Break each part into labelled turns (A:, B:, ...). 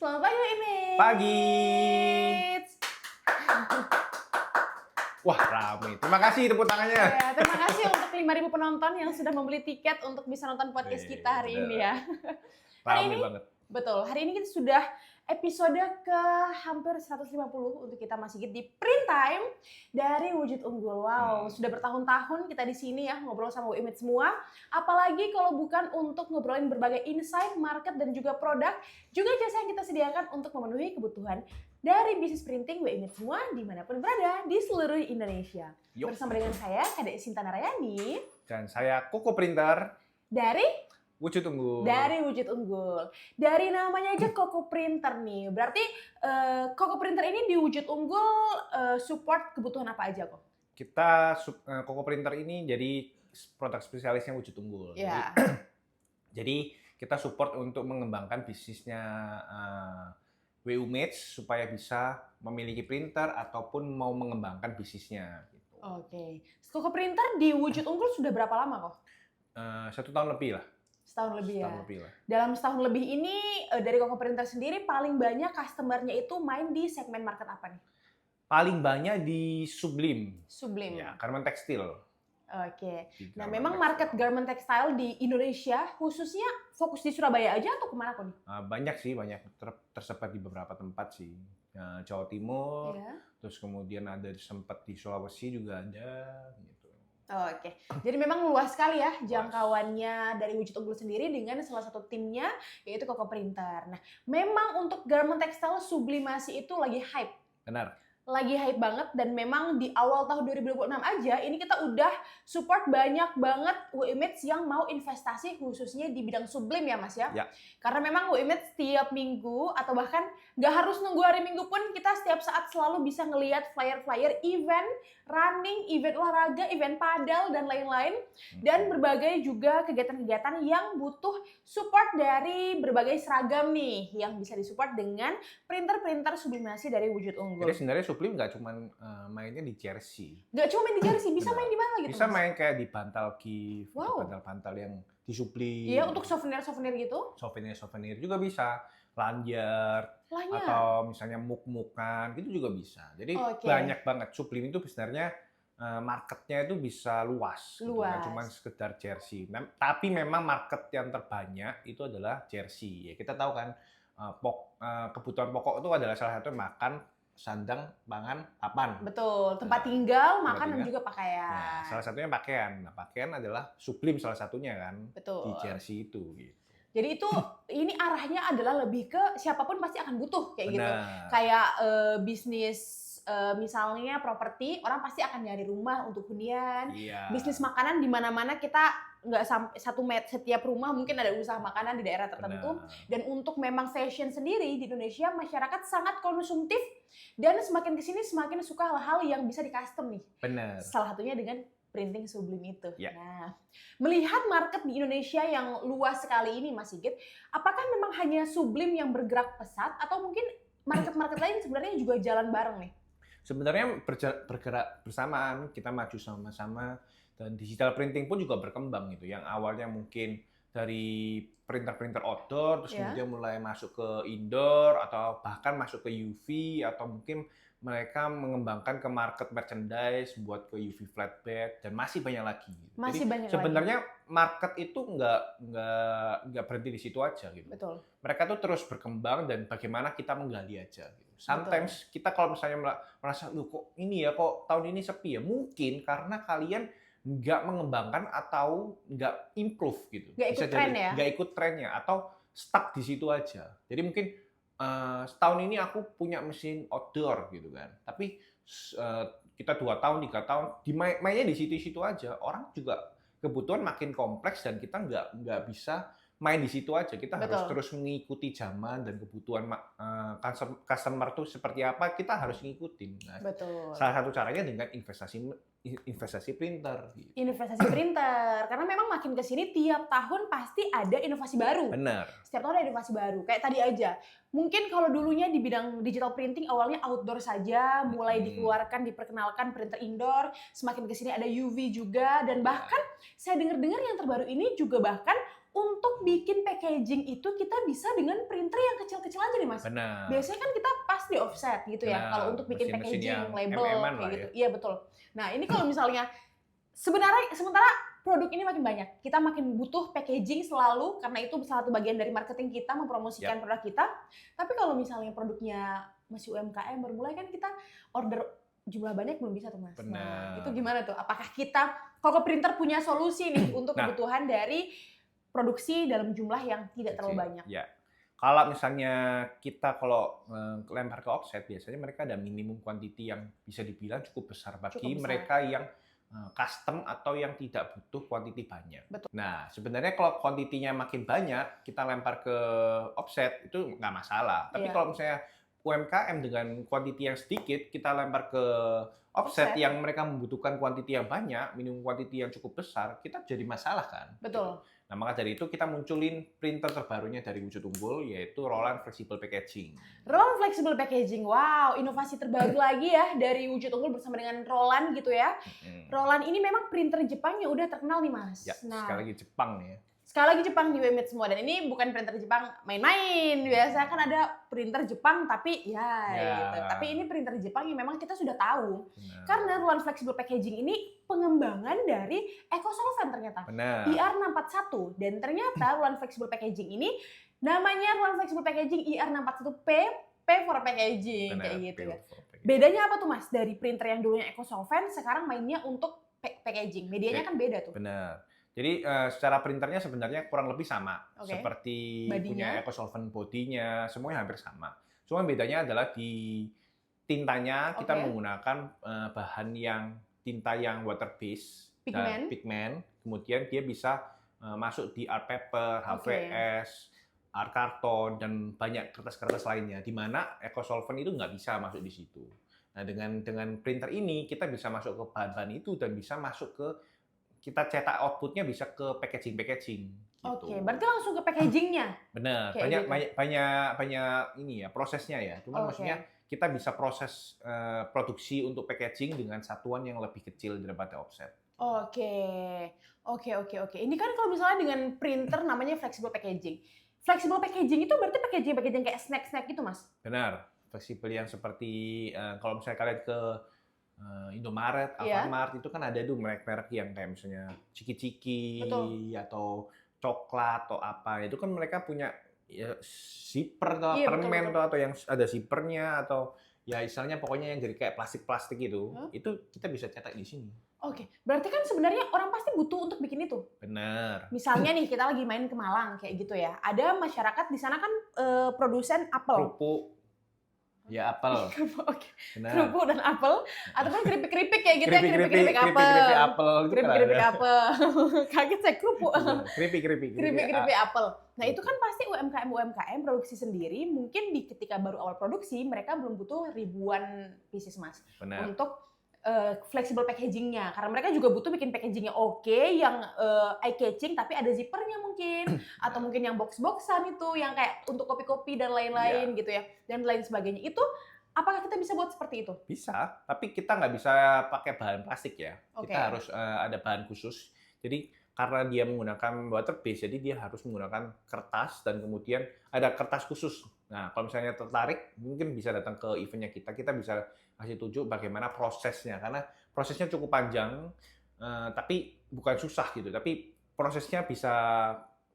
A: Selamat pagi, Image.
B: Pagi. Wah, rame. Terima kasih tepuk tangannya.
A: Ya, terima kasih untuk 5.000 penonton yang sudah membeli tiket untuk bisa nonton podcast kita hari ini ya. Hari
B: Rame
A: ini,
B: banget.
A: betul. Hari ini kita sudah episode ke hampir 150 untuk kita masih di Print Time dari Wujud Unggul. Wow, sudah bertahun-tahun kita di sini ya ngobrol sama Image semua. Apalagi kalau bukan untuk ngobrolin berbagai insight, market dan juga produk, juga jasa yang kita sediakan untuk memenuhi kebutuhan dari bisnis printing Image semua dimanapun berada di seluruh Indonesia.
B: Yuk.
A: Bersama dengan saya, Kadek Sinta Narayani.
B: Dan saya Koko Printer
A: Dari
B: Wujud Unggul.
A: Wujud Unggul. Dari namanya aja Koko Printer nih. Berarti Koko Printer ini di Wujud Unggul support kebutuhan apa aja kok?
B: Kita Koko Printer ini jadi produk spesialisnya Wujud Unggul.
A: Ya.
B: Jadi kita support untuk mengembangkan bisnisnya WU-Mage supaya bisa memiliki printer ataupun mau mengembangkan bisnisnya. Gitu.
A: Oke. Koko Printer di Wujud Unggul sudah berapa lama kok?
B: 1 tahun lebih lah.
A: Setahun lebih ya.
B: Setahun lebih lah.
A: Dalam setahun lebih ini dari Koko Printer sendiri paling banyak customer-nya itu main di segmen market apa nih?
B: Paling banyak di Sublim.
A: Sublim.
B: Ya, garment tekstil.
A: Oke.
B: Di
A: Nah,
B: garment
A: memang
B: tekstil.
A: market garment textile di Indonesia khususnya fokus di Surabaya aja atau kemana kok nih?
B: Banyak sih, banyak tersebar di beberapa tempat sih. Jawa Timur,
A: Iya.
B: terus kemudian ada sempat di Sulawesi juga ada gitu.
A: Oke, jadi memang luas sekali ya jangkauannya dari Wujud Unggul sendiri dengan salah satu timnya yaitu Koko Printer. Nah, memang untuk garment textile sublimasi itu lagi hype.
B: Benar.
A: Lagi hype banget dan memang di awal tahun 2026 aja ini kita udah support banyak banget WU-Image yang mau investasi khususnya di bidang sublim ya Mas ya.
B: Ya.
A: Karena memang WU-Image setiap minggu atau bahkan nggak harus nunggu hari Minggu pun kita setiap saat selalu bisa ngelihat flyer-flyer event running, event olahraga, event padel dan lain-lain dan berbagai juga kegiatan-kegiatan yang butuh support dari berbagai seragam nih yang bisa disupport dengan printer-printer sublimasi dari Wujud Unggul.
B: Jadi sebenarnya Sublim nggak cuma mainnya di jersey.
A: Nggak cuma main di jersey, bisa
B: Benar.
A: main di mana gitu?
B: Bisa
A: Mas?
B: main kayak di bantal gift,
A: Wow.
B: bantal-bantal yang di Sublim.
A: Iya, untuk souvenir-souvenir gitu.
B: souvenir juga bisa. Lanyard,
A: Lahnya.
B: atau misalnya muk-mukan, gitu juga bisa. Jadi
A: Oke.
B: banyak banget. Sublim itu sebenarnya marketnya itu bisa luas. Gitu,
A: Luas.
B: nggak cuma sekedar jersey. Tapi memang market yang terbanyak itu adalah jersey. Ya, kita tahu kan kebutuhan pokok itu adalah salah satu makan, sandang, pangan, papan.
A: Betul, tempat tinggal,
B: Tempat
A: makan dan
B: tinggal.
A: juga pakaian.
B: Nah, salah satunya pakaian. Nah, pakaian adalah Sublim salah satunya kan.
A: Betul.
B: Di jersey itu gitu.
A: Jadi itu ini arahnya adalah lebih ke siapapun pasti akan butuh kayak gitu.
B: Benar.
A: Kayak bisnis misalnya properti, orang pasti akan nyari rumah untuk hunian.
B: Iya.
A: Bisnis makanan di mana-mana kita nggak sampai setiap rumah mungkin ada usaha makanan di daerah tertentu.
B: Benar.
A: Dan untuk memang fashion sendiri di Indonesia masyarakat sangat konsumtif dan semakin kesini semakin suka hal-hal yang bisa di custom nih.
B: Benar.
A: Salah satunya dengan printing sublim itu.
B: Ya.
A: Nah, melihat market di Indonesia yang luas sekali ini Mas Sigit, apakah memang hanya sublim yang bergerak pesat atau mungkin market-market lain sebenarnya juga jalan bareng nih?
B: Sebenarnya bergerak bersamaan, kita maju sama-sama, dan digital printing pun juga berkembang gitu. Yang awalnya mungkin dari printer-printer outdoor, terus
A: Ya.
B: kemudian mulai masuk ke indoor, atau bahkan masuk ke UV, atau mungkin mereka mengembangkan ke market merchandise, buat ke UV flatbed, dan masih banyak lagi.
A: Masih
B: Jadi
A: banyak
B: sebenarnya market itu nggak berhenti di situ aja gitu.
A: Betul.
B: Mereka tuh terus berkembang dan bagaimana kita menggali aja. Gitu. Sometimes kita kalau misalnya merasa, loh kok ini ya, kok tahun ini sepi ya, mungkin karena kalian nggak mengembangkan atau nggak improve gitu.
A: Nggak ikut tren ya?
B: Nggak ikut trennya atau stuck di situ aja. Jadi mungkin setahun ini aku punya mesin outdoor gitu kan, tapi kita 2 tahun, 3 tahun mainnya di situ-situ aja. Orang juga kebutuhan makin kompleks dan kita nggak bisa main di situ aja. Kita harus
A: Betul.
B: terus mengikuti zaman dan kebutuhan customer tuh seperti apa, kita harus ngikutin. Nah,
A: Betul.
B: salah satu caranya dengan investasi printer. Gitu.
A: Investasi printer, karena memang makin kesini tiap tahun pasti ada inovasi baru.
B: Benar.
A: Setiap tahun ada inovasi baru. Kayak tadi aja, mungkin kalau dulunya di bidang digital printing awalnya outdoor saja, mulai dikeluarkan, diperkenalkan printer indoor, semakin kesini ada UV juga, dan bahkan saya dengar-dengar yang terbaru ini juga bahkan untuk bikin packaging itu kita bisa dengan printer yang kecil-kecil aja nih Mas.
B: Benar.
A: Biasanya kan kita pas di offset gitu ya,
B: Benar.
A: kalau untuk bikin
B: Mesin-mesin
A: packaging,
B: yang
A: label
B: MM-an
A: kayak
B: lah
A: gitu.
B: ya.
A: Iya betul. Nah ini kalau misalnya sementara produk ini makin banyak, kita makin butuh packaging selalu karena itu salah satu bagian dari marketing kita mempromosikan produk kita. Tapi kalau misalnya produknya masih UMKM bermulai kan kita order jumlah banyak belum bisa tuh Mas.
B: Benar.
A: Nah itu gimana tuh? Apakah kita kalau ke printer punya solusi nih untuk kebutuhan dari produksi dalam jumlah yang tidak terlalu banyak?
B: Ya. Kalau misalnya kita lempar ke offset, biasanya mereka ada minimum quantity yang bisa dibilang cukup besar bagi mereka yang custom atau yang tidak butuh quantity banyak.
A: Betul.
B: Nah, sebenarnya kalau quantity-nya makin banyak, kita lempar ke offset, itu nggak masalah. Tapi kalau misalnya UMKM dengan quantity yang sedikit, kita lempar ke offset yang mereka membutuhkan quantity yang banyak, minimum quantity yang cukup besar, kita jadi masalah kan?
A: Betul.
B: Nah, maka dari itu kita munculin printer terbarunya dari Wujud Unggul, yaitu Roland Flexible Packaging.
A: Roland Flexible Packaging, wow, inovasi terbaru lagi ya dari Wujud Unggul bersama dengan Roland gitu ya. Roland ini memang printer Jepang yang udah terkenal nih Mas.
B: Ya, sekali lagi Jepang nih ya.
A: Sekali lagi Jepang di WMIT semua, dan ini bukan printer Jepang main-main. Biasanya kan ada printer Jepang tapi gitu. Tapi ini printer Jepang yang memang kita sudah tahu. Karena Roland Flexible Packaging ini pengembangan dari EcoSolvent ternyata. IR641, dan ternyata Roland Flexible Packaging ini namanya Roland Flexible Packaging IR641P, P for packaging kayak gitu ya. Bedanya apa tuh Mas dari printer yang dulunya EcoSolvent sekarang mainnya untuk packaging? Medianya kan beda tuh.
B: Benar. Jadi secara printernya sebenarnya kurang lebih sama, seperti punya EcoSolvent bodinya, semuanya hampir sama. Cuma bedanya adalah di tintanya kita menggunakan bahan yang tinta yang water based, pigment. Kemudian dia bisa masuk di art paper, HVS, art karton, dan banyak kertas-kertas lainnya. Di mana EcoSolvent itu nggak bisa masuk di situ. Nah dengan printer ini kita bisa masuk ke bahan-bahan itu dan bisa masuk ke kita cetak outputnya bisa ke packaging gitu.
A: Oke, berarti langsung ke packagingnya.
B: Benar, banyak ini ya prosesnya ya. Cuman maksudnya kita bisa proses produksi untuk packaging dengan satuan yang lebih kecil daripada offset.
A: Oke. Ini kan kalau misalnya dengan printer namanya flexible packaging. Flexible packaging itu berarti packaging kayak snack gitu Mas?
B: Benar, fleksibel yang seperti kalau misalnya kalian ke Indomaret, Alfamart, itu kan ada tuh merek-merek yang kayak misalnya ciki-ciki atau coklat atau apa. Itu kan mereka punya ya zipper atau permen atau yang ada zippernya atau ya istilahnya pokoknya yang jadi kayak plastik-plastik itu kita bisa cetak di sini.
A: Oke, berarti kan sebenarnya orang pasti butuh untuk bikin itu.
B: Benar.
A: Misalnya nih kita lagi main ke Malang kayak gitu ya. Ada masyarakat di sana kan produsen apel.
B: Kerupuk. Ya apel.
A: Kerupuk dan apel, ataupun keripik-keripik kayak gitu ya,
B: keripik apel.
A: Keripik apel. Kaget saya kerupuk.
B: Keripik
A: apel. Nah itu kan pasti UMKM produksi sendiri, mungkin ketika baru awal produksi mereka belum butuh ribuan pieces Mas.
B: Benar.
A: Untuk flexible packagingnya, karena mereka juga butuh bikin packagingnya yang eye catching tapi ada zippernya mungkin, atau mungkin yang box-boxan itu yang kayak untuk kopi-kopi dan lain-lain gitu ya, dan lain sebagainya. Itu apakah kita bisa buat seperti itu?
B: Bisa, tapi kita nggak bisa pakai bahan plastik ya. Kita harus ada bahan khusus. Jadi karena dia menggunakan water based, jadi dia harus menggunakan kertas dan kemudian ada kertas khusus. Nah, kalau misalnya tertarik, mungkin bisa datang ke eventnya kita bisa kasih tunjuk bagaimana prosesnya, karena prosesnya cukup panjang, tapi bukan susah gitu, tapi prosesnya bisa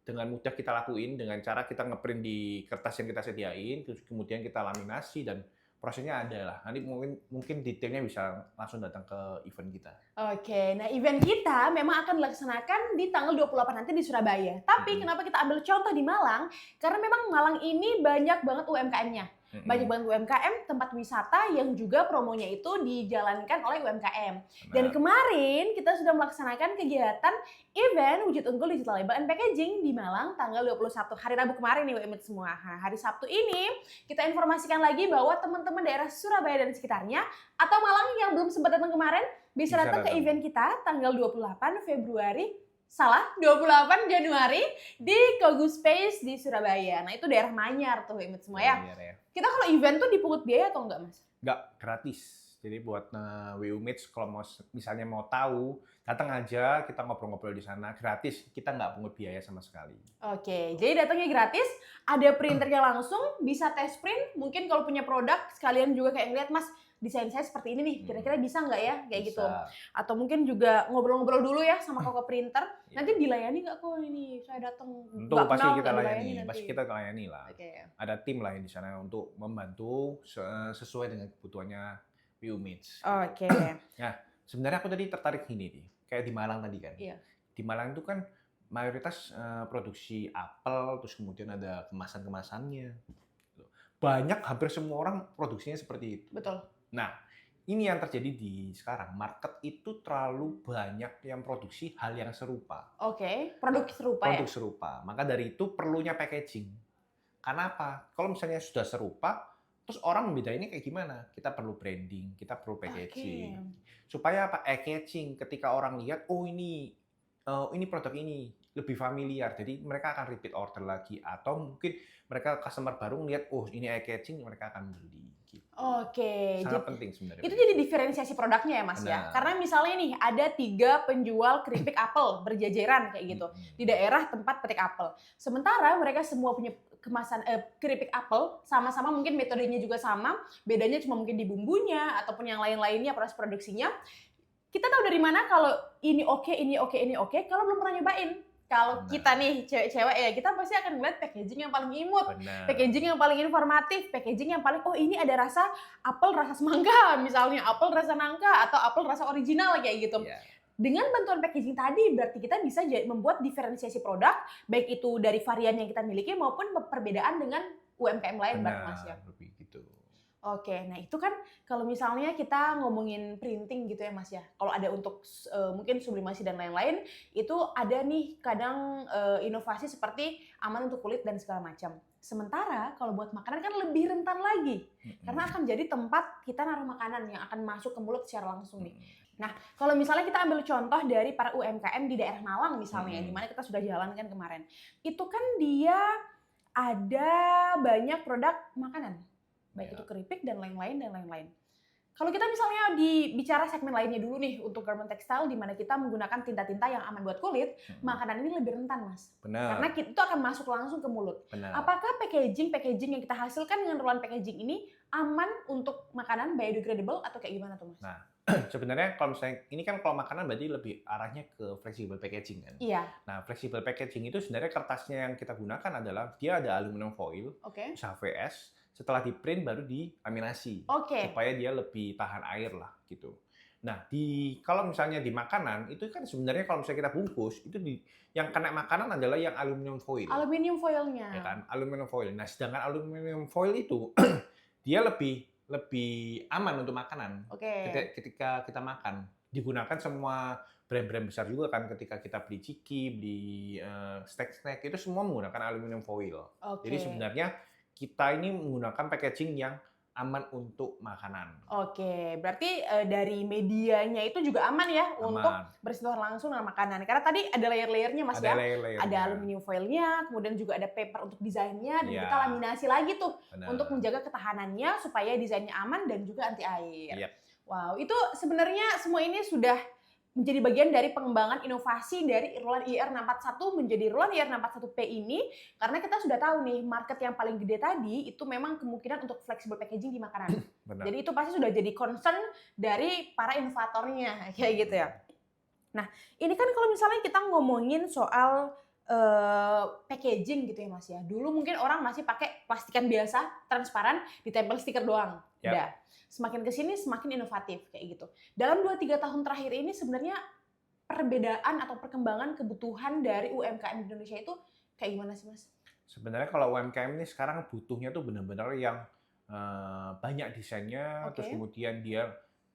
B: dengan mudah kita lakuin dengan cara kita ngeprint di kertas yang kita sediain, terus kemudian kita laminasi dan prosesnya ada lah. Nanti mungkin detailnya bisa langsung datang ke event kita.
A: Oke, nah event kita memang akan dilaksanakan di tanggal 28 nanti di Surabaya. Tapi kenapa kita ambil contoh di Malang? Karena memang Malang ini banyak banget UMKM-nya. Banyak banget UMKM, tempat wisata yang juga promonya itu dijalankan oleh UMKM. Dan kemarin kita sudah melaksanakan kegiatan event Wujud Unggul Digital Label and Packaging di Malang tanggal 21 hari Rabu kemarin nih WMIT semua. Nah, hari Sabtu ini kita informasikan lagi bahwa teman-teman daerah Surabaya dan sekitarnya atau Malang yang belum sempat datang kemarin bisa datang ke event kita tanggal 28 Januari di Kogu Space di Surabaya. Nah, itu daerah Manyar tuh WMIT semua ya. Kita kalau event tuh dipungut biaya atau enggak, Mas?
B: Enggak, gratis. Jadi buat WU Mates kalau misalnya mau tahu, datang aja, kita ngobrol-ngobrol di sana gratis. Kita nggak pungut biaya sama sekali.
A: Oke, jadi datangnya gratis, ada printernya langsung, bisa test print. Mungkin kalau punya produk, sekalian juga kayak ngeliat, Mas, desain saya seperti ini nih, kira-kira bisa nggak ya? Kayak
B: Bisa.
A: gitu. Atau mungkin juga ngobrol-ngobrol dulu ya sama koko printer. Nanti dilayani nggak kok ini? Saya datang
B: Tentu
A: nggak
B: pasti
A: kenal,
B: kita
A: nggak
B: layani,
A: dilayani nanti.
B: pasti kita layani lah.
A: Oke.
B: Ada tim lah yang di sana untuk membantu sesuai dengan kebutuhannya WU Mates.
A: Oke.
B: Nah, sebenarnya aku tadi tertarik gini nih, kayak di Malang tadi kan.
A: Iya.
B: Di Malang itu kan mayoritas produksi apel, terus kemudian ada kemasan-kemasannya. Banyak, hampir semua orang produksinya seperti itu.
A: Betul.
B: Nah, ini yang terjadi di sekarang. Market itu terlalu banyak yang produksi hal yang serupa.
A: Oke, produk serupa ya?
B: Produk serupa. Maka dari itu perlunya packaging. Karena apa? Kalau misalnya sudah serupa, terus orang membedainnya kayak gimana? Kita perlu branding, kita perlu packaging. Supaya apa? Packaging. Ketika orang lihat, oh ini produk ini lebih familiar, jadi mereka akan repeat order lagi. Atau mungkin mereka customer baru ngeliat, oh ini packaging, mereka akan beli. Gitu.
A: Oke,
B: Sangat penting sebenarnya.
A: Itu jadi diferensiasi produknya ya Mas ya? Karena misalnya nih ada 3 penjual keripik apel berjajaran kayak gitu di daerah tempat petik apel. Sementara mereka semua punya kemasan keripik apel, sama-sama mungkin metodenya juga sama, bedanya cuma mungkin di bumbunya ataupun yang lain-lainnya proses produksinya. Kita tahu dari mana kalau ini oke, ini oke, ini oke, kalau belum pernah nyobain. Kalau kita nih cewek-cewek ya, kita pasti akan ngeliat packaging yang paling imut, packaging yang paling informatif, packaging yang paling, oh ini ada rasa apel rasa semangka misalnya, apel rasa nangka, atau apel rasa original kayak gitu. Yeah. Dengan bantuan packaging tadi, berarti kita bisa membuat diferensiasi produk, baik itu dari varian yang kita miliki maupun perbedaan dengan UMKM lain, Mas ya.
B: Gitu.
A: Oke, nah itu kan kalau misalnya kita ngomongin printing gitu ya Mas ya, kalau ada untuk mungkin sublimasi dan lain-lain, itu ada nih kadang inovasi seperti aman untuk kulit dan segala macam. Sementara kalau buat makanan kan lebih rentan lagi, karena akan jadi tempat kita naruh makanan yang akan masuk ke mulut secara langsung nih. Nah, kalau misalnya kita ambil contoh dari para UMKM di daerah Malang misalnya, di mana kita sudah jalankan kemarin, itu kan dia ada banyak produk makanan. Baik itu keripik dan lain-lain. Kalau kita misalnya bicara segmen lainnya dulu nih untuk garment textile di mana kita menggunakan tinta-tinta yang aman buat kulit, makanan ini lebih rentan, Mas.
B: Benar.
A: Karena itu akan masuk langsung ke mulut.
B: Benar.
A: Apakah packaging yang kita hasilkan dengan ruang packaging ini aman untuk makanan biodegradable atau kayak gimana tuh, Mas?
B: Nah, sebenarnya kalau misalnya ini kan kalau makanan berarti lebih arahnya ke flexible packaging kan.
A: Iya.
B: Nah, flexible packaging itu sebenarnya kertasnya yang kita gunakan adalah dia ada aluminium foil, HVS. Setelah di print baru dilaminasi supaya dia lebih tahan air lah gitu. Nah, kalau misalnya di makanan itu kan sebenarnya kalau misalnya kita bungkus itu yang kena makanan adalah yang aluminium foil.
A: Aluminium foilnya.
B: Ya kan, aluminium foil. Nah, sedangkan aluminium foil itu dia lebih aman untuk makanan. Ketika kita makan, digunakan semua brand-brand besar juga kan ketika kita beli ciki, beli snack itu semua menggunakan aluminium foil. Jadi sebenarnya kita ini menggunakan packaging yang aman untuk makanan.
A: Oke, berarti dari medianya itu juga aman ya untuk bersentuhan langsung dengan makanan. Karena tadi ada layer-layernya Mas ya. Ada aluminium foilnya, kemudian juga ada paper untuk desainnya, dan kita laminasi lagi tuh untuk menjaga ketahanannya supaya desainnya aman dan juga anti air. Wow, itu sebenarnya semua ini sudah menjadi bagian dari pengembangan inovasi dari Roland IR641 menjadi Roland IR641P ini, karena kita sudah tahu nih market yang paling gede tadi itu memang kemungkinan untuk flexible packaging di makanan. Jadi itu pasti sudah jadi concern dari para inovatornya kayak gitu ya. Nah, ini kan kalau misalnya kita ngomongin soal packaging gitu ya Mas ya. Dulu mungkin orang masih pakai plastikan biasa, transparan, ditempel stiker doang. Udah. Semakin kesini semakin inovatif kayak gitu. Dalam 2-3 tahun terakhir ini sebenarnya perbedaan atau perkembangan kebutuhan dari UMKM di Indonesia itu kayak gimana sih Mas?
B: Sebenarnya kalau UMKM ini sekarang butuhnya tuh benar-benar yang banyak desainnya, terus kemudian dia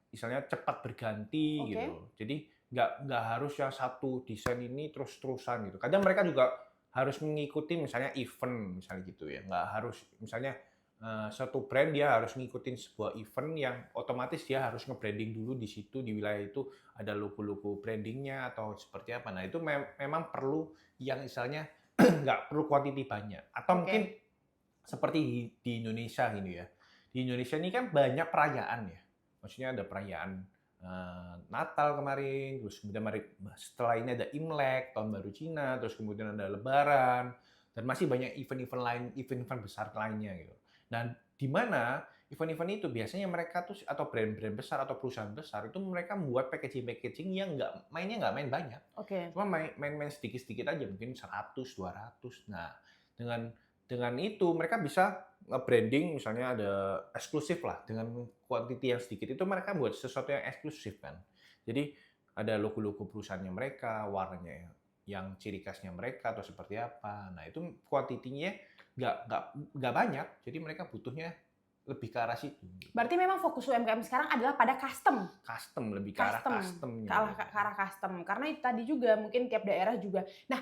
B: misalnya cepat berganti gitu. Jadi nggak harus yang satu desain ini terus-terusan gitu. Kadang mereka juga harus mengikuti misalnya event misalnya gitu ya. Nggak harus misalnya satu brand dia harus ngikutin sebuah event yang otomatis dia harus nge-branding dulu di situ, di wilayah itu ada logo-logo brandingnya atau seperti apa. Nah itu memang perlu yang misalnya nggak perlu kuantiti banyak. Atau mungkin seperti di Indonesia ini ya. Di Indonesia ini kan banyak perayaan ya. Maksudnya ada perayaan Natal kemarin, terus kemudian setelah ini ada Imlek, Tahun Baru Cina, terus kemudian ada Lebaran, dan masih banyak event-event lain, event-event besar lainnya gitu. Dan di mana event-event itu biasanya mereka tuh atau brand-brand besar atau perusahaan besar itu mereka membuat packaging yang mainnya nggak main banyak.
A: Oke.
B: Cuma main sedikit-sedikit aja, mungkin 100, 200. Nah, dengan itu mereka bisa nge-branding, misalnya ada eksklusif lah, dengan quantity yang sedikit itu mereka buat sesuatu yang eksklusif kan. Jadi ada logo-logo perusahaannya mereka, warnanya yang ciri khasnya mereka atau seperti apa. Nah itu kuantitinya nggak banyak, jadi mereka butuhnya lebih ke arah situ.
A: Berarti memang fokus UMKM sekarang adalah pada custom.
B: Custom, lebih ke arah customnya.
A: Ke arah custom. Karena itu tadi juga mungkin tiap daerah juga. Nah,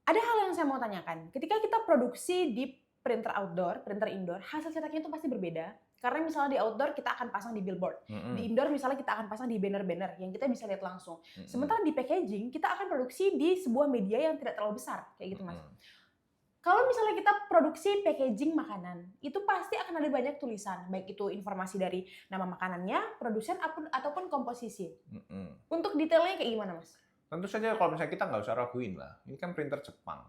A: ada hal yang saya mau tanyakan. Ketika kita produksi di printer outdoor, printer indoor, hasil cetaknya itu pasti berbeda. Karena misalnya di outdoor kita akan pasang di billboard. Di indoor misalnya kita akan pasang di banner-banner yang kita bisa lihat langsung. Sementara di packaging kita akan produksi di sebuah media yang tidak terlalu besar. Kayak gitu Mas. Kalau misalnya kita produksi packaging makanan, itu pasti akan ada banyak tulisan. Baik itu informasi dari nama makanannya, produsen, ataupun komposisi. Untuk detailnya kayak gimana Mas?
B: Tentu saja kalau misalnya kita nggak usah raguin lah. Ini kan printer Jepang.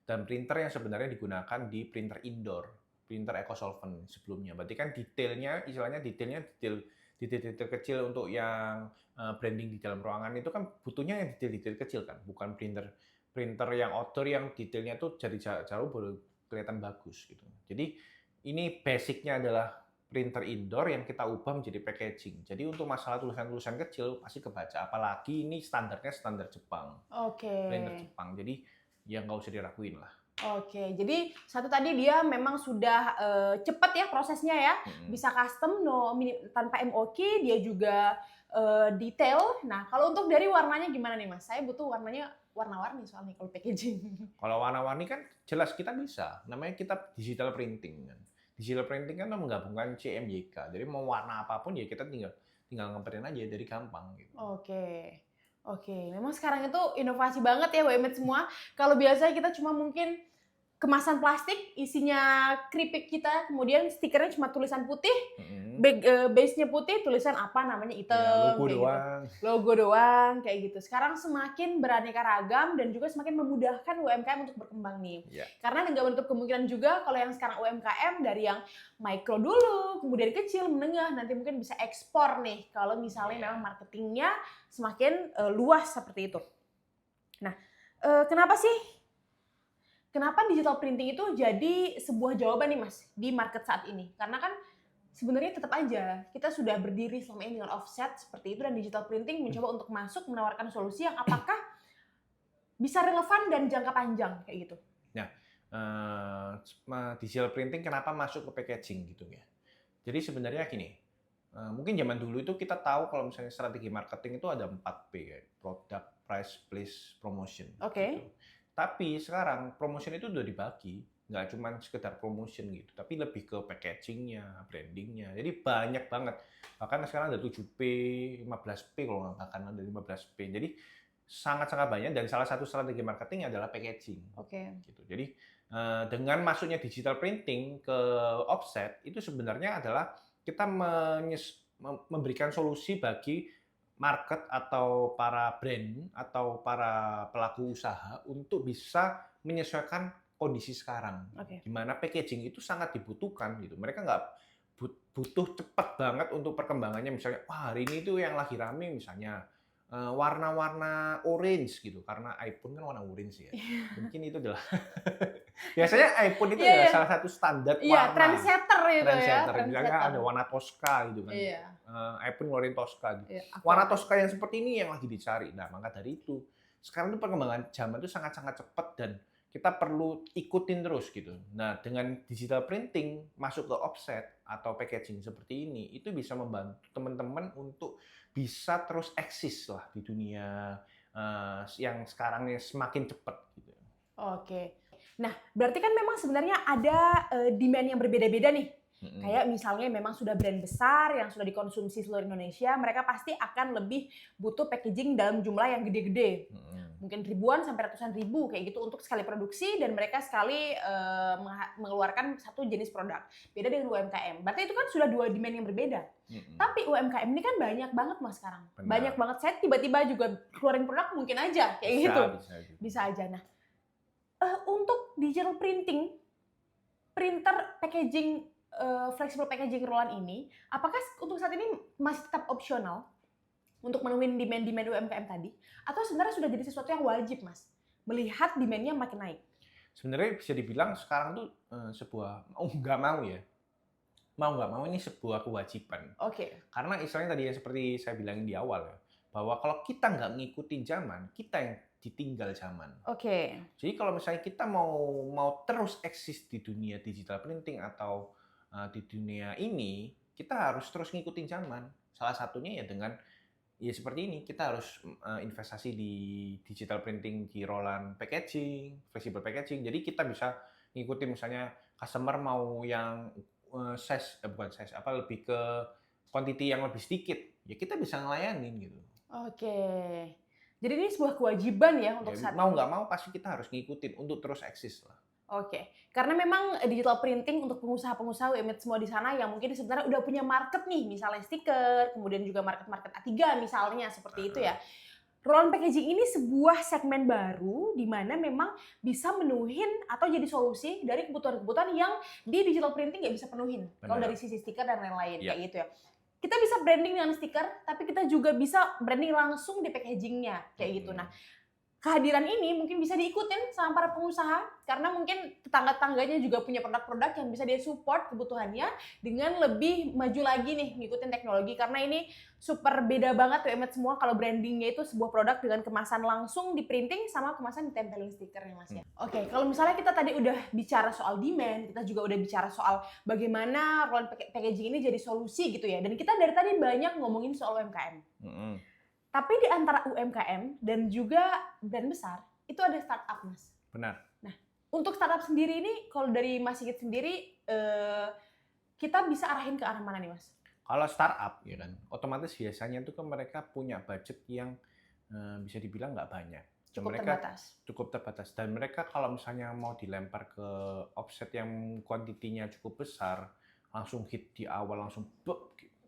B: Dan printer yang sebenarnya digunakan di printer indoor. Printer EcoSolvent sebelumnya. Berarti kan detailnya detail kecil untuk yang branding di dalam ruangan itu kan butuhnya yang detail-detail kecil kan. Bukan printer yang outdoor yang detailnya tuh jadi jauh baru kelihatan bagus gitu. Jadi ini basicnya adalah printer indoor yang kita ubah menjadi packaging. Jadi untuk masalah tulisan-tulisan kecil pasti kebaca. Apalagi ini standarnya standar Jepang.
A: Oke.
B: Printer Jepang. Jadi ya nggak usah diraguin lah.
A: Oke, jadi satu tadi dia memang sudah cepat ya prosesnya ya, bisa custom tanpa MOQ, dia juga detail. Nah, kalau untuk dari warnanya gimana nih Mas? Saya butuh warnanya warna-warni soalnya kalau packaging.
B: Kalau warna-warni kan jelas kita bisa, namanya kita digital printing kan. Digital printing kan menggabungkan CMYK, jadi mau warna apapun ya kita tinggal ngeprint aja dari gampang gitu.
A: Oke, memang sekarang itu inovasi banget ya WMED semua. Kalau biasanya kita cuma mungkin kemasan plastik isinya keripik kita, kemudian stikernya cuma tulisan putih, base-nya putih, tulisan apa namanya hitam,
B: ya, logo doang.
A: Gitu. Logo doang kayak gitu. Sekarang semakin beraneka ragam dan juga semakin memudahkan UMKM untuk berkembang nih.
B: Yeah.
A: Karena nggak menutup kemungkinan juga kalau yang sekarang UMKM dari yang mikro dulu, kemudian kecil, menengah, nanti mungkin bisa ekspor nih kalau misalnya memang marketingnya semakin luas seperti itu. Nah, Kenapa digital printing itu jadi sebuah jawaban nih Mas di market saat ini? Karena kan sebenarnya tetap aja kita sudah berdiri selama ini dengan offset seperti itu dan digital printing mencoba untuk masuk menawarkan solusi yang apakah bisa relevan dan jangka panjang kayak gitu.
B: Nah, digital printing kenapa masuk ke packaging gitu ya? Jadi sebenarnya gini, mungkin zaman dulu itu kita tahu kalau misalnya strategi marketing itu ada 4P kayak product, price, place, promotion.
A: Oke.
B: Gitu. Tapi sekarang promotion itu udah dibagi, nggak cuma sekedar promotion gitu, tapi lebih ke packagingnya, brandingnya. Jadi banyak banget. Bahkan sekarang ada 7P, 15P kalau nggak, bahkan ada 15P. Jadi sangat-sangat banyak dan salah satu strategi marketing adalah packaging.
A: Oke.
B: Gitu. Jadi dengan masuknya digital printing ke offset itu sebenarnya adalah kita memberikan solusi bagi market atau para brand atau para pelaku usaha untuk bisa menyesuaikan kondisi sekarang. Di mana packaging itu sangat dibutuhkan gitu. Mereka nggak butuh cepat banget untuk perkembangannya. Misalnya, wah hari ini tuh yang lagi rame misalnya warna-warna orange gitu. Karena iPhone kan warna orange ya. Mungkin itu adalah biasanya iPhone itu adalah salah satu standar warna.
A: Trendsetter itu ya.
B: Misalnya ada warna Tosca gitu kan. iPhone ngeluarin Tosca gitu. Warna Tosca yang seperti ini yang lagi dicari. Nah, maka dari itu sekarang tuh perkembangan zaman itu sangat-sangat cepat dan kita perlu ikutin terus gitu. Nah, dengan digital printing masuk ke offset atau packaging seperti ini, itu bisa membantu teman-teman untuk bisa terus eksis lah di dunia yang sekarang ini semakin cepat gitu.
A: Oke. Nah, berarti kan memang sebenarnya ada demand yang berbeda-beda nih. Kayak misalnya memang sudah brand besar yang sudah dikonsumsi seluruh Indonesia, mereka pasti akan lebih butuh packaging dalam jumlah yang gede-gede. Mungkin ribuan sampai ratusan ribu kayak gitu untuk sekali produksi dan mereka sekali mengeluarkan satu jenis produk. Beda dengan UMKM. Berarti itu kan sudah dua demand yang berbeda. Tapi UMKM ini kan banyak banget Mas sekarang.
B: Benar.
A: Banyak banget. Saya tiba-tiba juga keluarin produk mungkin aja kayak gitu. Bisa aja. Nah, untuk digital printing, printer packaging, flexible packaging roll-on ini, apakah untuk saat ini masih tetap opsional untuk memenuhi demand-demand UMKM tadi? Atau sebenarnya sudah jadi sesuatu yang wajib, Mas? Melihat demand-nya makin naik.
B: Sebenarnya bisa dibilang sekarang tuh sebuah, nggak mau ya. Mau nggak mau ini sebuah kewajiban.
A: Oke.
B: Karena istilahnya tadi seperti saya bilangin di awal ya, bahwa kalau kita nggak ngikutin zaman, kita yang ditinggal zaman.
A: Oke.
B: Jadi kalau misalnya kita mau terus eksis di dunia digital printing atau di dunia ini, kita harus terus ngikutin zaman. Salah satunya ya dengan ya seperti ini, kita harus investasi di digital printing, di roll-on packaging, flexible packaging. Jadi kita bisa ngikutin misalnya customer mau yang lebih ke quantity yang lebih sedikit, ya kita bisa ngelayanin gitu.
A: Oke. Jadi ini sebuah kewajiban ya untuk saat
B: mau
A: ini.
B: nggak mau pasti kita harus ngikutin untuk terus eksis lah.
A: Oke, karena memang digital printing untuk pengusaha-pengusaha UMKM semua di sana yang mungkin sebenarnya udah punya market nih, misalnya stiker, kemudian juga market-market A3 misalnya, seperti itu ya. Roll-on packaging ini sebuah segmen baru di mana memang bisa menuhin atau jadi solusi dari kebutuhan-kebutuhan yang di digital printing nggak bisa penuhin. Kalau dari sisi stiker dan lain-lain, kayak gitu ya. Kita bisa branding dengan stiker, tapi kita juga bisa branding langsung di packagingnya, kayak gitu. Nah, kehadiran ini mungkin bisa diikutin sama para pengusaha karena mungkin tetangga-tangganya juga punya produk-produk yang bisa dia support kebutuhannya dengan lebih maju lagi nih ngikutin teknologi karena ini super beda banget tuh semua kalau brandingnya itu sebuah produk dengan kemasan langsung di printing sama kemasan ditempelin stiker ya Mas ya. Oke, kalau misalnya kita tadi udah bicara soal demand, kita juga udah bicara soal bagaimana roll packaging ini jadi solusi gitu ya. Dan kita dari tadi banyak ngomongin soal UMKM. Tapi di antara UMKM dan juga brand besar, itu ada startup, Mas.
B: Benar.
A: Nah, untuk startup sendiri ini, kalau dari Mas Sigit sendiri, kita bisa arahin ke arah mana nih, Mas?
B: Kalau startup, ya kan, otomatis biasanya itu kan mereka punya budget yang bisa dibilang nggak banyak. Cukup terbatas. Dan mereka kalau misalnya mau dilempar ke offset yang kuantitinya cukup besar, langsung hit di awal, langsung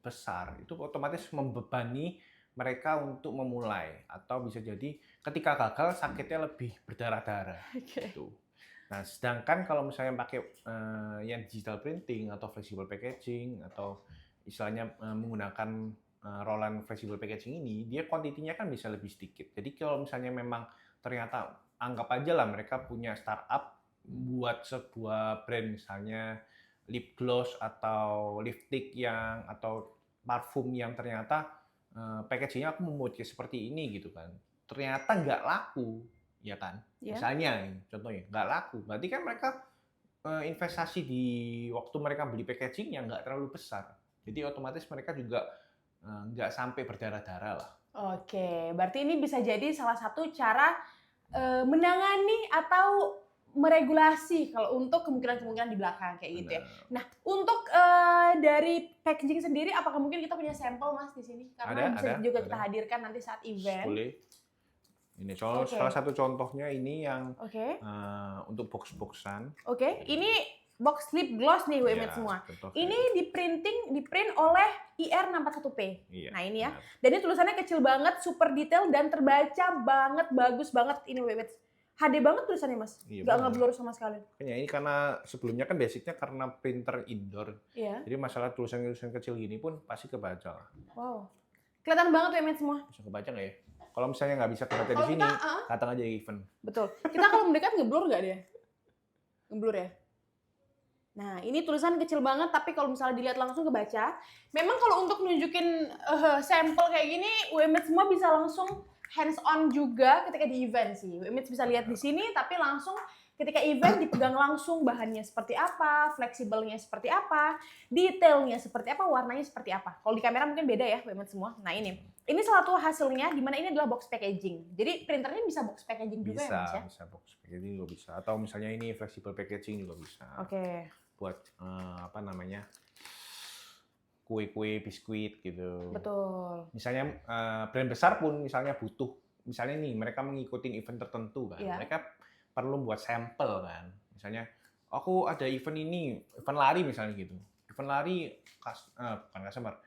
B: besar, itu otomatis membebani mereka untuk memulai atau bisa jadi ketika gagal sakitnya lebih berdarah-darah gitu. Nah, sedangkan kalau misalnya pakai yang digital printing atau flexible packaging atau istilahnya menggunakan roll-on flexible packaging ini, dia kuantitinya kan bisa lebih sedikit. Jadi kalau misalnya memang ternyata anggap aja lah mereka punya startup buat sebuah brand misalnya lip gloss atau lipstick atau parfum yang ternyata packagingnya aku membuat seperti ini gitu kan, ternyata nggak laku, ya kan? Misalnya, contohnya nggak laku, berarti kan mereka investasi di waktu mereka beli packaging yang nggak terlalu besar, jadi otomatis mereka juga nggak sampai berdarah-darah lah.
A: Oke, berarti ini bisa jadi salah satu cara menangani atau meregulasi kalau untuk kemungkinan-kemungkinan di belakang kayak gitu ya. Nah, untuk dari packaging sendiri, apakah mungkin kita punya sampel Mas di sini? Karena bisa juga kita hadirkan nanti saat event.
B: Boleh. Ini salah satu contohnya ini yang untuk box-boxan.
A: Oke, ini box lip gloss nih WMED semua. Ini diprint oleh IR61P. Nah ini ya. Dan ini tulisannya kecil banget, super detail dan terbaca banget, bagus banget ini WMED. HD banget tulisannya Mas, nggak ngeblur sama sekali.
B: Ini karena sebelumnya kan basicnya karena printer indoor, jadi masalah tulisan kecil gini pun pasti kebaca lah.
A: Wow, kelihatan banget tuh image semua.
B: Bisa kebaca nggak ya? Kalau misalnya nggak bisa kebaca di sini, datang aja event.
A: Betul. Kita kalau mendekat ngeblur nggak dia? Ngeblur ya? Nah, ini tulisan kecil banget, tapi kalau misalnya dilihat langsung kebaca. Memang kalau untuk nunjukin sampel kayak gini, UMH semua bisa langsung hands on juga ketika di event sih. UMH bisa lihat di sini, tapi langsung ketika event dipegang langsung bahannya seperti apa, fleksibelnya seperti apa, detailnya seperti apa, warnanya seperti apa. Kalau di kamera mungkin beda ya UMH semua. Nah ini salah satu hasilnya, di mana ini adalah box packaging. Jadi printernya bisa box packaging juga ya Mas ya?
B: Bisa box packaging juga bisa. Atau misalnya ini flexible packaging juga bisa.
A: Oke.
B: Buat apa namanya kue-kue, biskuit gitu.
A: Betul.
B: Misalnya brand besar pun misalnya butuh, misalnya nih mereka mengikuti event tertentu kan,
A: Iya.
B: mereka perlu buat sampel kan. Misalnya aku ada event ini, event lari misalnya gitu. Event lari bukan customer,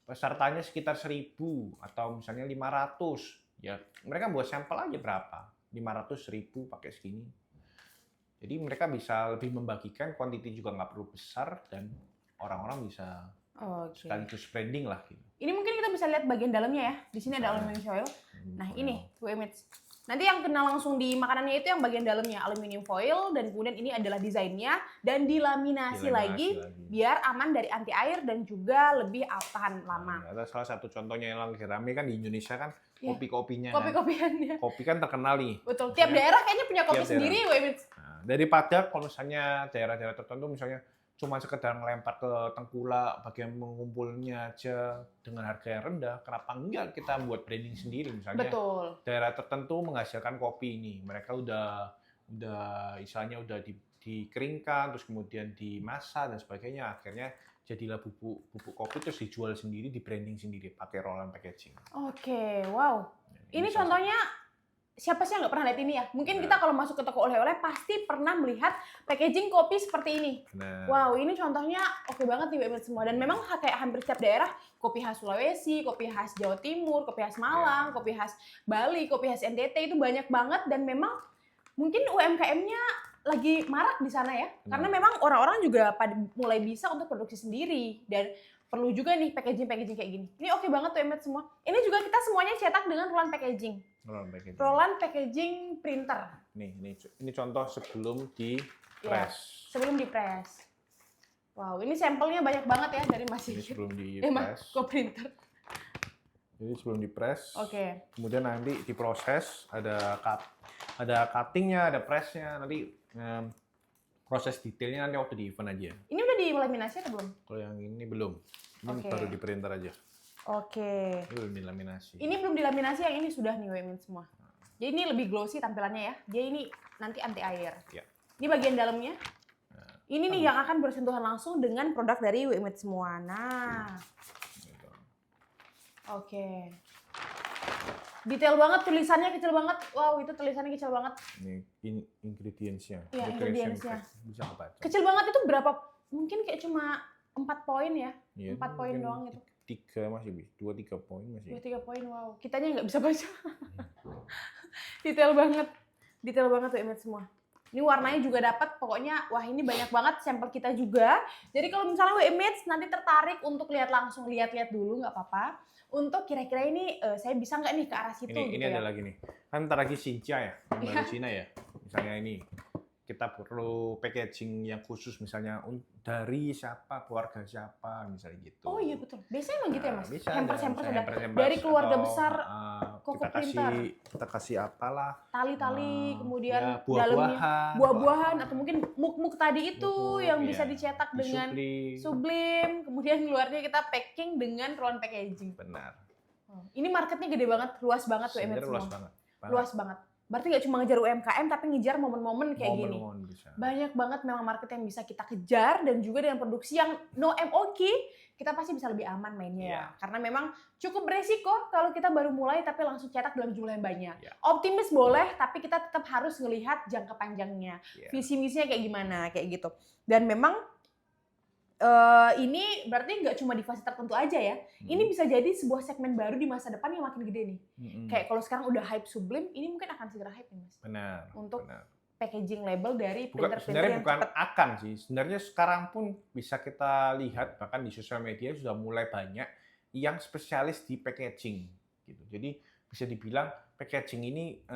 B: pesertanya sekitar 1.000 atau misalnya 500. Ya, mereka buat sampel aja berapa? 500, 1.000 pakai segini. Jadi mereka bisa lebih membagikan, quantity juga nggak perlu besar dan orang-orang bisa
A: Oke.
B: sekaligus branding lah gitu.
A: Ini mungkin kita bisa lihat bagian dalamnya ya. Di sini ada aluminium foil. Nah, ini image. Nanti yang kena langsung di makanannya itu yang bagian dalamnya aluminium foil dan kemudian ini adalah desainnya dan dilaminasi lagi biar aman dari anti air dan juga lebih tahan lama.
B: Ada salah satu contohnya yang lagi rame kan di Indonesia kan
A: Iya.
B: kopi-kopinya.
A: Kopi-kopiannya.
B: Kopi kan terkenal nih.
A: Betul. Tiap daerah kayaknya punya kopi
B: Tiap
A: sendiri, image.
B: Nah, daripada kalau misalnya daerah-daerah tertentu misalnya cuma sekedar ngelempar ke tengkulak bagian mengumpulnya aja dengan harga yang rendah, kenapa enggak kita buat branding sendiri misalnya.
A: Betul.
B: Daerah tertentu menghasilkan kopi ini, mereka udah istilahnya udah dikeringkan terus kemudian dimasak dan sebagainya, akhirnya jadilah bubuk kopi terus dijual sendiri, di branding sendiri pakai roll packaging.
A: Oke, wow. Ini contohnya siapa sih yang nggak pernah lihat ini ya? Mungkin
B: Nah.
A: kita kalau masuk ke toko oleh-oleh pasti pernah melihat packaging kopi seperti ini.
B: Nah.
A: Wow, ini contohnya oke banget nih buat semua. Dan memang kayak hampir setiap daerah, kopi khas Sulawesi, kopi khas Jawa Timur, kopi khas Malang, kopi khas Bali, kopi khas NTT itu banyak banget dan memang mungkin UMKM-nya lagi marak di sana ya. Karena memang orang-orang juga mulai bisa untuk produksi sendiri dan perlu juga nih packaging kayak gini. Ini oke banget tuh Emet semua. Ini juga kita semuanya cetak dengan roll packaging. Roll packaging printer.
B: Nih, ini contoh sebelum di press.
A: Ya, sebelum di press. Wow, ini sampelnya banyak banget ya dari Mas
B: Ini
A: Sigit.
B: sebelum di press.
A: Kok printer?
B: Jadi sebelum di press.
A: Oke.
B: Kemudian nanti diproses, ada cuttingnya, ada pressnya, nanti proses detailnya nanti waktu di event aja.
A: Ini udah dilaminasi atau belum?
B: Kalau yang ini belum, ini
A: Oke.
B: baru di printer aja.
A: Oke.
B: Ini belum dilaminasi.
A: Ini belum dilaminasi, yang ini sudah nih WMIN semua. Jadi ini lebih glossy tampilannya ya. Dia ini nanti anti air.
B: Ya.
A: Ini bagian dalamnya. Ini nih yang akan bersentuhan langsung dengan produk dari WMIN semua. Nah.
B: Gitu.
A: Oke. Detail banget, tulisannya kecil banget. Wow, itu tulisannya kecil banget.
B: Ini ingredients-nya.
A: Iya, ingredients-nya.
B: Bisa kebaca.
A: Kecil banget itu berapa? Mungkin kayak cuma 4 poin ya.
B: Iya,
A: 4 poin
B: mungkin
A: doang itu.
B: 3 masih bisa, 2-3 poin masih.
A: 2-3 poin, wow. Kitanya nggak bisa baca. Detail banget. Detail banget tuh image semua. Ini warnanya juga dapat, pokoknya wah ini banyak banget sampel kita juga. Jadi kalau misalnya image nanti tertarik untuk lihat langsung, lihat-lihat dulu nggak apa-apa. Untuk kira-kira ini saya bisa nggak nih ke arah situ
B: Ini
A: gitu
B: ada
A: ya.
B: lagi nih. Kan ntar lagi Xinjia ya,
A: Iya.
B: dari Cina ya. Misalnya ini, kita perlu packaging yang khusus misalnya dari siapa, keluarga siapa, misalnya gitu.
A: Oh iya betul. Biasanya emang gitu ya Mas?
B: Bisa
A: Hampers-hampers
B: ada,
A: ada
B: hampers
A: dari keluarga
B: atau,
A: besar Koko
B: kita kasih apalah.
A: tali-tali, kemudian
B: ya,
A: dalamnya buah-buahan atau mungkin muk-muk tadi itu
B: Muk-muk,
A: yang bisa
B: iya.
A: dicetak dengan
B: Disublim.
A: sublim, kemudian luarnya kita packing dengan roll packaging.
B: Benar.
A: Ini marketnya gede banget, luas banget tuh
B: Sebenarnya
A: semua.
B: luas banget.
A: Luas banget. Berarti nggak cuma ngejar UMKM tapi ngejar momen-momen kayak gini.
B: Momen-momen bisa.
A: Banyak banget memang market yang bisa kita kejar dan juga dengan produksi yang no MOQ kita pasti bisa lebih aman mainnya ya.
B: Iya.
A: Karena memang cukup beresiko kalau kita baru mulai tapi langsung cetak dalam jumlah yang banyak.
B: Iya.
A: Optimis boleh tapi kita tetap harus ngelihat jangka panjangnya.
B: Iya.
A: Visi misinya kayak gimana kayak gitu. Dan memang ini berarti nggak cuma di fase tertentu aja ya. Ini bisa jadi sebuah segmen baru di masa depan yang makin gede nih. Kayak kalau sekarang udah hype sublim, ini mungkin akan segera hype nih Mas.
B: Benar.
A: Untuk
B: benar.
A: packaging label dari
B: Sebenarnya
A: printer-printer yang
B: bukan
A: cepat.
B: akan sih. Sebenarnya sekarang pun bisa kita lihat bahkan di sosial media sudah mulai banyak yang spesialis di packaging gitu. Jadi bisa dibilang packaging ini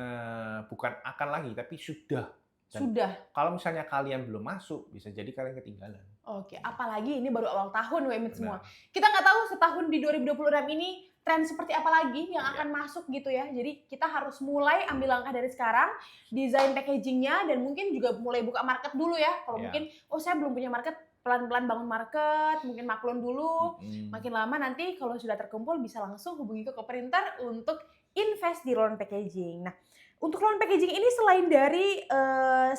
B: bukan akan lagi tapi sudah. Dan
A: Sudah.
B: kalau misalnya kalian belum masuk, bisa jadi kalian ketinggalan.
A: Oke, apalagi ini baru awal tahun WMIT semua.
B: Benar.
A: Kita nggak tahu setahun di 2026 ini tren seperti apa lagi yang
B: Iya.
A: akan masuk gitu ya. Jadi kita harus mulai ambil langkah dari sekarang, desain packagingnya dan mungkin juga mulai buka market dulu ya. Kalau
B: Iya.
A: mungkin, oh saya belum punya market, pelan-pelan bangun market, mungkin maklun dulu. Makin lama nanti kalau sudah terkumpul bisa langsung hubungi ke Printer untuk invest di loan packaging. Nah, untuk loan packaging ini selain dari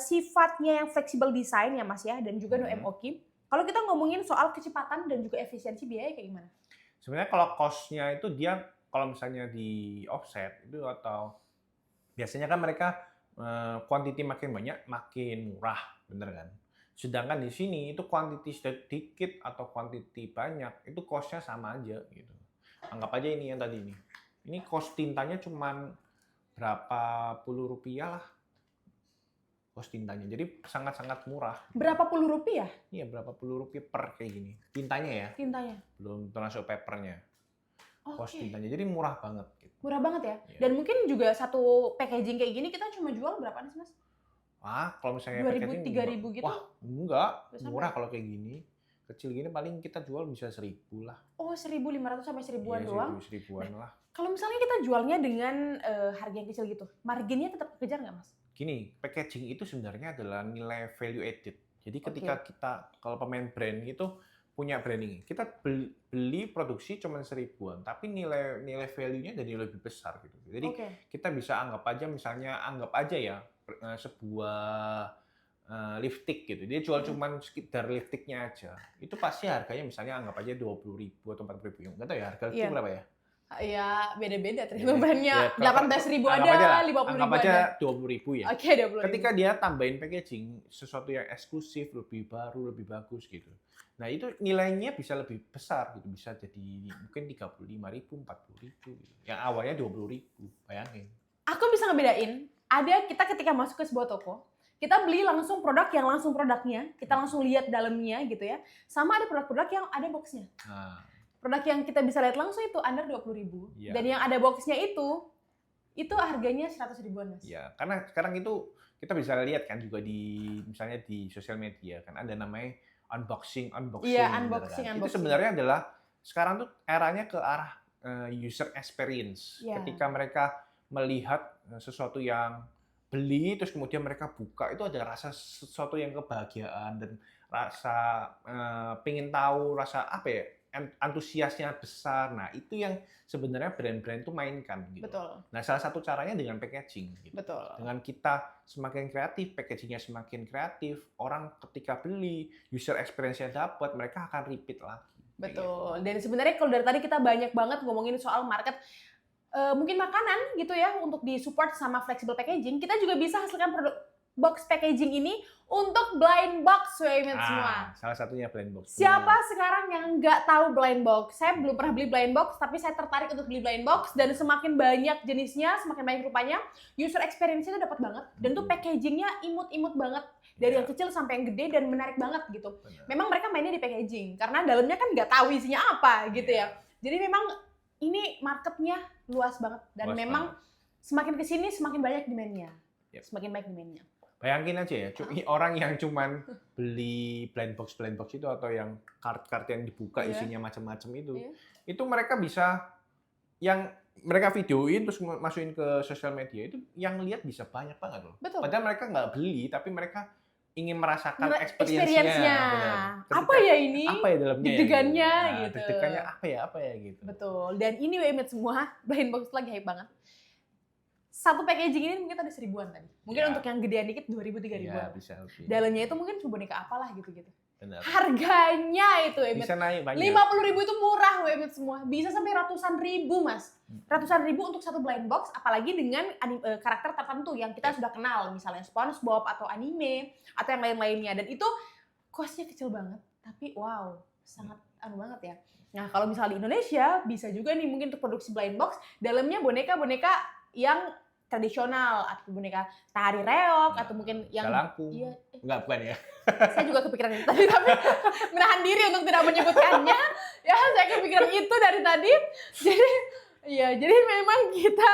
A: sifatnya yang flexible design ya Mas ya dan juga no MOQ, Kalau kita ngomongin soal kecepatan dan juga efisiensi biaya kayak gimana?
B: Sebenarnya kalau cost-nya itu dia kalau misalnya di offset itu atau biasanya kan mereka quantity makin banyak makin murah, bener kan? Sedangkan di sini itu quantity sedikit atau quantity banyak itu cost-nya sama aja gitu. Anggap aja ini yang tadi ini. Ini cost tintanya cuman berapa puluh rupiah lah cost tintanya. Jadi sangat-sangat murah.
A: Berapa puluh rupiah
B: Iya, berapa puluh rupiah per kayak gini. Tintanya ya,
A: tintanya?
B: belum termasuk papernya. Cost
A: Oke.
B: tintanya. Jadi murah banget gitu.
A: Murah banget ya.
B: Iya.
A: Dan mungkin juga satu packaging kayak gini kita cuma jual berapaan sih, Mas?
B: Kalau misalnya
A: 2.000,
B: packaging
A: 3.000 gitu?
B: wah, enggak.
A: Udah sampai?
B: Murah kalau kayak gini. Kecil gini paling kita jual bisa 1.000 lah.
A: Oh, 1.500 sampai 1.000-an
B: Iya,
A: doang.
B: 1.000-an lah.
A: Kalau misalnya kita jualnya dengan harga yang kecil gitu, marginnya tetap kekejar nggak, Mas?
B: Gini, packaging itu sebenarnya adalah nilai value added. Jadi ketika kita, kalau pemain brand itu punya branding, kita beli produksi cuma 1.000-an, tapi nilai value-nya jadi lebih besar gitu. Jadi kita bisa anggap aja ya sebuah lipstick gitu. Dia jual cuma sekitar lipsticknya aja. Itu pasti harganya misalnya anggap aja 20.000 atau 40.000. Enggak tahu ya harga lipstick berapa ya?
A: Ya beda-beda tergantung brandnya.
B: Ya,
A: 18.000 ada, 50.000
B: anggap aja 20.000 ya.
A: Oke, 20.000.
B: Ketika dia tambahin packaging sesuatu yang eksklusif, lebih baru, lebih bagus gitu. Nah, itu nilainya bisa lebih besar gitu, bisa jadi mungkin 35.000, 40.000 gitu. Yang awalnya 20.000, bayangin.
A: Aku bisa ngebedain, ada kita ketika masuk ke sebuah toko, kita beli langsung produk yang langsung produknya, kita langsung lihat dalamnya gitu ya. Sama ada produk-produk yang ada boxnya.
B: Nah,
A: produk yang kita bisa lihat langsung itu under 20.000.
B: Ya.
A: Dan yang ada boxnya itu harganya 100 ribuan, Mas.
B: Ya, karena sekarang itu kita bisa lihat kan juga misalnya di sosial media kan ada namanya unboxing.
A: Iya,
B: unboxing. Itu sebenarnya adalah sekarang tuh eranya ke arah user experience. Ketika mereka melihat sesuatu yang beli terus kemudian mereka buka itu ada rasa sesuatu yang kebahagiaan dan rasa pengen tahu rasa apa ya, antusiasnya besar. Nah, itu yang sebenarnya brand-brand itu mainkan gitu.
A: Betul.
B: Nah, salah satu caranya dengan packaging gitu.
A: Betul.
B: Dengan kita semakin kreatif, packagingnya semakin kreatif, orang ketika beli, user experience-nya dapat, mereka akan repeat lagi.
A: Betul. Dan sebenarnya kalau dari tadi kita banyak banget ngomongin soal market mungkin makanan gitu ya untuk disupport sama flexible packaging, kita juga bisa hasilkan produk box packaging ini untuk blind box semua.
B: Salah satunya blind box.
A: Siapa sekarang yang nggak tahu blind box? Saya belum pernah beli blind box, tapi saya tertarik untuk beli blind box dan semakin banyak jenisnya, semakin banyak rupanya, user experience-nya itu dapat banget dan tuh packagingnya imut-imut banget dari yang kecil sampai yang gede dan menarik banget gitu.
B: Benar.
A: Memang mereka mainnya di packaging karena dalamnya kan nggak tahu isinya apa gitu ya. Jadi memang ini marketnya luas banget dan memang semakin kesini semakin banyak demand-nya. Semakin banyak demand-nya.
B: Bayangin aja ya, orang yang cuman beli blind box itu atau yang kart-kart yang dibuka isinya macam-macam itu mereka bisa yang mereka videoin terus masukin ke sosial media itu yang lihat bisa banyak banget loh.
A: Betul.
B: Padahal mereka nggak beli tapi mereka ingin merasakan experience-nya.
A: Apa ya ini?
B: Apa ya dalamnya?
A: Deg-degannya gitu.
B: Deg-degannya apa ya gitu.
A: Betul. Dan ini WMED semua blind box lagi hype banget. Satu packaging ini mungkin ada 1.000-an tadi. Mungkin untuk yang gedean dikit 2.000-3.000-an.
B: Ya, bisa lebih.
A: Dalamnya itu mungkin boneka apalah gitu-gitu.
B: Benar.
A: Harganya itu WMED.
B: Bisa naik banyak.
A: 50.000 itu murah WMED semua. Bisa sampai ratusan ribu, Mas. Ratusan ribu untuk satu blind box, apalagi dengan karakter tertentu yang kita sudah kenal. Misalnya SpongeBob atau anime, atau yang lain-lainnya. Dan itu cost-nya kecil banget. Tapi wow, sangat banget ya. Nah, kalau misalnya di Indonesia, bisa juga nih mungkin untuk produksi blind box, dalamnya boneka-boneka yang tradisional atau boneka tari reog atau mungkin yang
B: Jalangkung.
A: Iya,
B: Enggak, bukan ya.
A: saya juga kepikiran itu tadi tapi menahan diri untuk tidak menyebutkannya. Ya, saya kepikiran itu dari tadi. Jadi memang kita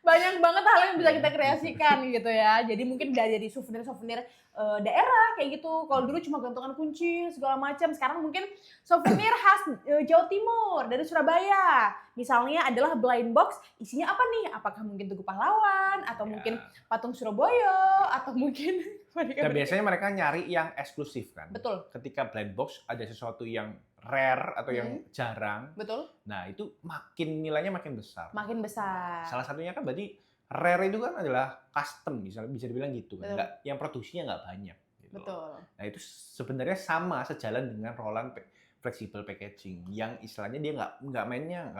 A: banyak banget hal yang bisa kita kreasikan gitu ya. Jadi mungkin dari souvenir-souvenir daerah kayak gitu. Kalau dulu cuma gantungan kunci segala macam, sekarang mungkin souvenir khas Jawa Timur dari Surabaya. Misalnya adalah blind box, isinya apa nih? Apakah mungkin Tugu Pahlawan atau mungkin patung Surabaya atau mungkin
B: Dan biasanya mereka nyari yang eksklusif kan.
A: Betul.
B: Ketika blind box ada sesuatu yang rare atau yang jarang.
A: Betul.
B: Nah, itu nilainya makin besar.
A: Makin besar.
B: Salah satunya kan berarti rare itu kan adalah custom, bisa dibilang gitu kan. Yang produksinya nggak banyak. Gitu. gitu.
A: Betul.
B: Nah itu sebenarnya sama sejalan dengan Roland flexible packaging yang istilahnya dia nggak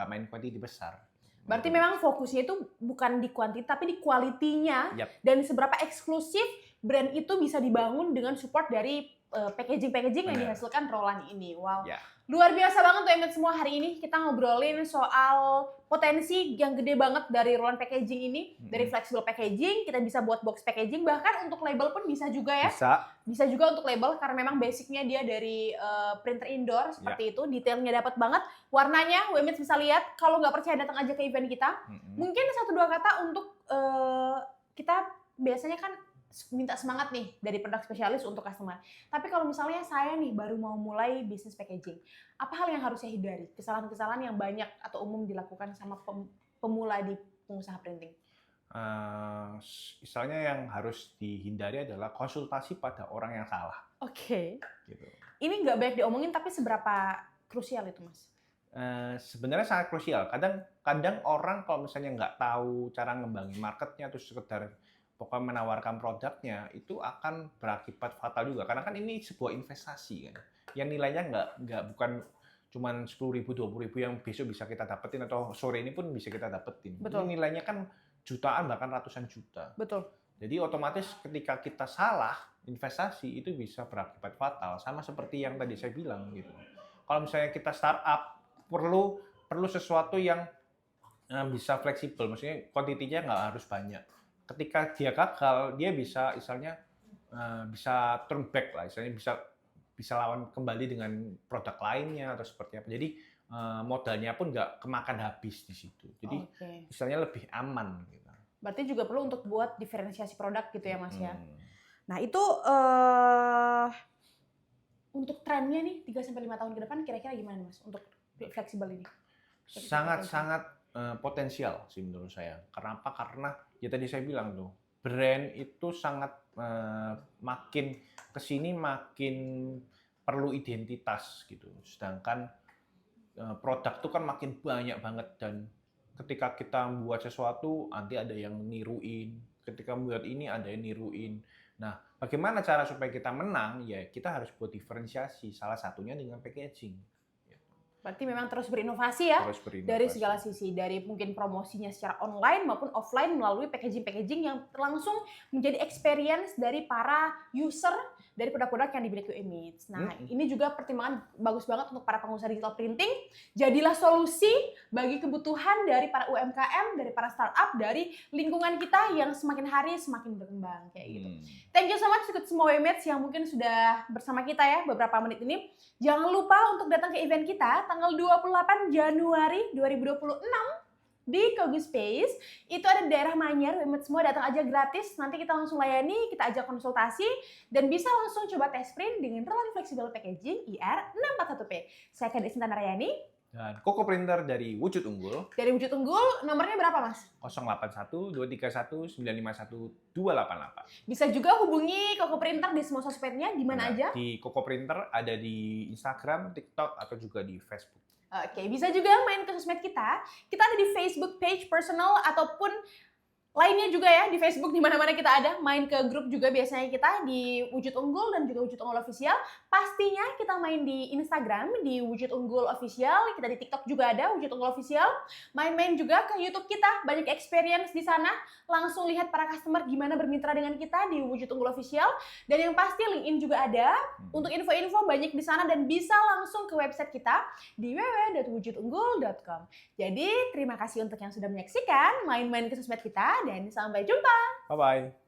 B: main kuantiti besar.
A: Berarti memang fokusnya itu bukan di kuantitas tapi di kualitinya
B: Yap.
A: dan seberapa eksklusif brand itu bisa dibangun dengan support dari packaging yang
B: Benar.
A: dihasilkan Roland ini. Wow.
B: Ya.
A: Luar biasa banget tuh Emmett semua, hari ini kita ngobrolin soal potensi yang gede banget dari Roland packaging ini, dari flexible packaging, kita bisa buat box packaging, bahkan untuk label pun bisa juga ya. Bisa juga untuk label karena memang basicnya dia dari printer indoor seperti itu, detailnya dapat banget, warnanya Emmett bisa lihat. Kalau nggak percaya datang aja ke event kita. Mungkin 1-2 kata untuk kita biasanya kan minta semangat nih dari produk spesialis untuk customer. Tapi kalau misalnya saya nih baru mau mulai bisnis packaging, apa hal yang harus saya hindari? Kesalahan-kesalahan yang banyak atau umum dilakukan sama pemula di pengusaha printing?
B: Misalnya yang harus dihindari adalah konsultasi pada orang yang salah.
A: Oke.
B: Gitu.
A: Ini nggak banyak diomongin, tapi seberapa krusial itu, Mas?
B: Sebenarnya sangat krusial. Kadang orang kalau misalnya nggak tahu cara ngembangin marketnya, terus sekedar pokoknya menawarkan produknya, itu akan berakibat fatal juga. Karena kan ini sebuah investasi kan, yang nilainya bukan cuman 10.000, 20.000 yang besok bisa kita dapetin atau sore ini pun bisa kita dapetin.
A: Betul.
B: Ini nilainya kan jutaan bahkan ratusan juta.
A: Betul.
B: Jadi otomatis ketika kita salah investasi itu bisa berakibat fatal. Sama seperti yang tadi saya bilang gitu. Kalau misalnya kita startup perlu sesuatu yang bisa fleksibel, maksudnya kuantitinya nggak harus banyak. Ketika dia gagal, dia bisa misalnya bisa turn back lah, misalnya bisa lawan kembali dengan produk lainnya atau seperti apa. Jadi modalnya pun nggak kemakan habis di situ. Jadi misalnya lebih aman. Gitu.
A: Berarti juga perlu untuk buat diferensiasi produk gitu ya Mas ya. Nah itu untuk trennya nih 3-5 tahun ke depan kira-kira gimana Mas untuk fleksibel ini?
B: Sangat potensial sih menurut saya. Kenapa? Karena ya tadi saya bilang tuh, brand itu sangat makin kesini makin perlu identitas gitu. Sedangkan produk tuh kan makin banyak banget dan ketika kita membuat sesuatu nanti ada yang niruin. Ketika membuat ini ada yang niruin. Nah, bagaimana cara supaya kita menang? Ya kita harus buat diferensiasi. Salah satunya dengan packaging.
A: Berarti memang terus berinovasi ya, dari segala sisi, dari mungkin promosinya secara online maupun offline melalui packaging yang langsung menjadi experience dari para user dari produk-produk yang dimiliki Image. Nah, ini juga pertimbangan bagus banget untuk para pengusaha digital printing. Jadilah solusi bagi kebutuhan dari para UMKM, dari para startup, dari lingkungan kita yang semakin hari semakin berkembang kayak gitu. Thank you so much ikut semua Image yang mungkin sudah bersama kita ya beberapa menit ini. Jangan lupa untuk datang ke event kita tanggal 28 Januari 2026 di Kogu Space. Itu ada di daerah Manyar, semua datang aja gratis. Nanti kita langsung layani, kita ajak konsultasi dan bisa langsung coba test print dengan Roland Flexible Packaging IR641P. Saya Kadek Sinta Narayani
B: dan Koko Printer dari Wujud Unggul.
A: Dari Wujud Unggul, nomornya berapa Mas?
B: 081 231 951 288.
A: Bisa juga hubungi Koko Printer di semua sosmednya, di mana aja?
B: Di Koko Printer ada di Instagram, TikTok, atau juga di Facebook.
A: Oke, bisa juga main ke sosmed kita. Kita ada di Facebook page personal ataupun lainnya juga ya di Facebook, di mana-mana kita ada. Main ke grup juga biasanya kita di Wujud Unggul dan juga Wujud Unggul Official. Pastinya kita main di Instagram di Wujud Unggul Official. Kita di TikTok juga ada Wujud Unggul Official. Main-main juga ke YouTube kita, banyak experience di sana. Langsung lihat para customer gimana bermitra dengan kita di Wujud Unggul Official. Dan yang pasti LinkedIn juga ada. Untuk info-info banyak di sana dan bisa langsung ke website kita di www.wujudunggul.com. Jadi terima kasih untuk yang sudah menyaksikan main-main ke sosmed kita dan sampai jumpa.
B: Bye-bye.